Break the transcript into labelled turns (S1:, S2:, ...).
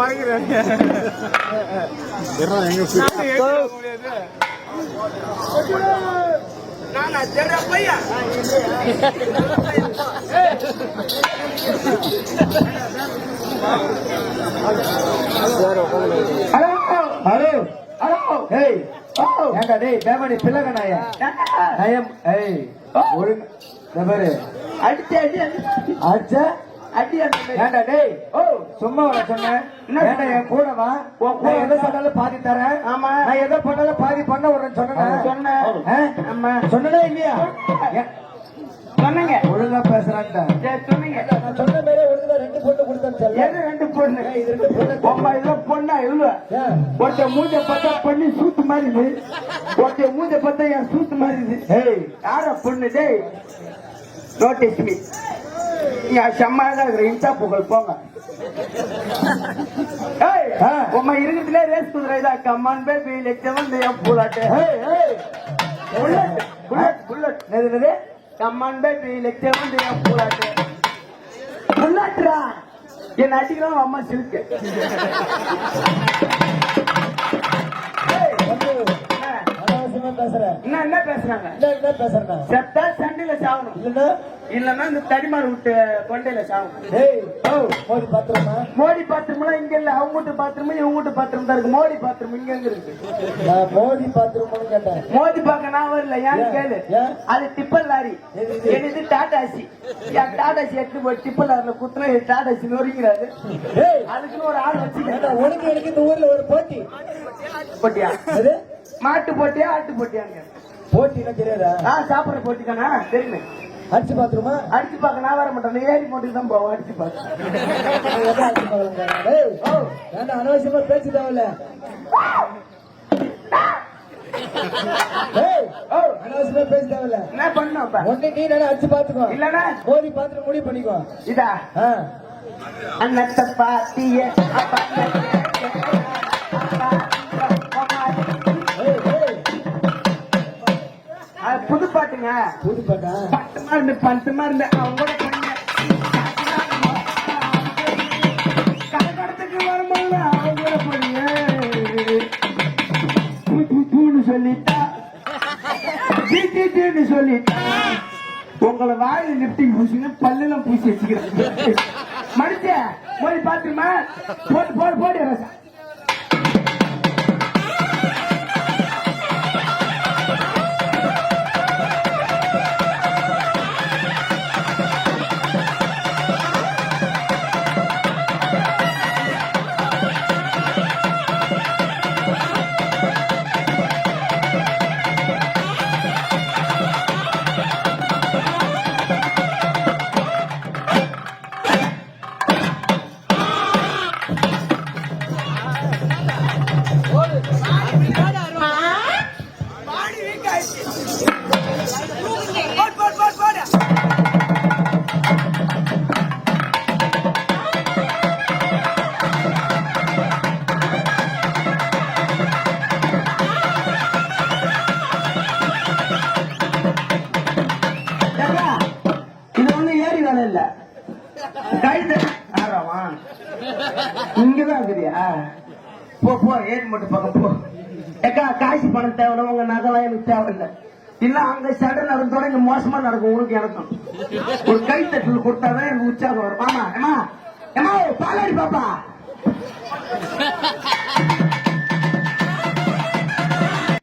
S1: வாங்கிறேன்.
S2: Hello hello ஏய் ஏண்டா டேய் பேமணி பிள்ளகனாயா நயம் ஏய் ஒழுங்கு தபரு அடிச்ச அடி ஏண்டா டேய் ஓ சும்மா வர சொன்னேன் ஏண்டா என் கூட வா நான் எதை சொன்னாலும் பாதி தரேன் ஆமா நான் எதை பண்ணாலும் பாதி பண்ண விடுறேன்னு சொன்னேன் ஆமா சொன்னதே இல்லையா சொன்னீங்க ஒழுங்கா பேசுறான்டா சொன்னீங்க நான் சொன்ன மாதிரி ஒழுங்கா 2 பொண்ணு கொடுத்தேன் எது 2 பொண்ணு இது 2 பொண்ணு அம்மா இதெல்லாம் பொண்ணா இல்ல ஒருத்த மூஞ்ச பார்த்தா பண்ணி சூத்து மாதிரி இருக்கு ஒருத்த மூஞ்ச பார்த்தா என் சூத்து மாதிரி இருக்கு ஏய் யாரா பொண்ணு டேய் நோட்டீஸ் மீ நீ சம்மாதான் இருக்கிற இன்சா புகழ் போங்க ஏய் உம்மா இருக்கிறதுல ரேஸ் குதிரை தான் கம்மான் பேபி லெச்சவன் என் பூலாட்டு ஏய் ஏய் புல்லட் புல்லட் புல்லட் என்னது கம்மான் பேபி லெச்சவன் என் பூலாட்டு புல்லட்ரா என்ன அடிக்கிறான் அம்மா சிலுக்கு என்ன பேசுறாங்க செத்தா சண்டையில சாகணும் இல்லன்னா இந்த தடிமாறு விட்டு கொண்டையில சாகணும். மோடி பாத்ரூம் இங்க இல்ல அவங்க வீட்டு பாத்ரூம் இவங்க வீட்டு பாத்ரூம் தான் இருக்கு. மோடி பாத்ரூம் இங்க எங்க இருக்கு? மோடி பாத்ரூம் கேட்டேன். மோடி பார்க்க நான் வரல ஏன்னு கேளு. அது டிப்பல் லாரி என்னது டாடாசி டாடாசி எடுத்து போய் டிப்பல் லாரில குத்துனா டாடாசி நொறுங்கிறாரு. அதுக்குன்னு ஒரு ஆள் வச்சு உனக்கு எனக்கு இந்த ஊர்ல ஒரு போட்டி போட்டியா மாட்டு போட்டியா ஆட்டு போட்டியாங்க போட்டினா தெரியாதா? சாப்பிடுற போட்டி தானா தெரியுமே. அடிச்சு பாத்துருமா? அடிச்சு பாக்க நான் வர மாட்டேன். ஏறி போட்டுக்கு தான் போவோம். அடிச்சு பாக்க அனாவசியமா பேச்சு தேவையில்ல. அனாவசியமா பேச்சு தேவையில்ல. என்ன பண்ண ஒண்ணு நீ நான் அடிச்சு பாத்துக்கோ இல்லன்னா மோதி பாத்துட்டு முடிவு பண்ணிக்கோ. இதா அன்னத்தை பாத்திய புது பாட்டுங்க. புது பாட்டா? பட்டமா இருந்து பந்தமா இருந்து அவங்க கலக்கடத்துக்கு வரும்போது அவங்க போறீங்க சொல்லிட்டா சொல்லிட்டா உங்களை வாயில லிப்டிங் பூசிங்க பல்லெல்லாம் பூசி வச்சுக்கிறேன். மனுஷ மோதி பாத்துருமா போட்டு போடு போடு ரசா இங்கதான் இருக்கிறியா? போ போ ஏறி மட்டும் பக்கம் போ. ஏக்கா காசு பணம் தேவை உங்க நகலாம் எனக்கு தேவையில்லை. இல்ல அங்க சடன் நடந்தோட இங்க மோசமா நடக்கும். உனக்கு எனக்கும் ஒரு கைத்தட்டல் கொடுத்தாதான் எனக்கு உற்சாகம் வரும். ஆமா ஏமா ஏமா பாலாடி பாப்பா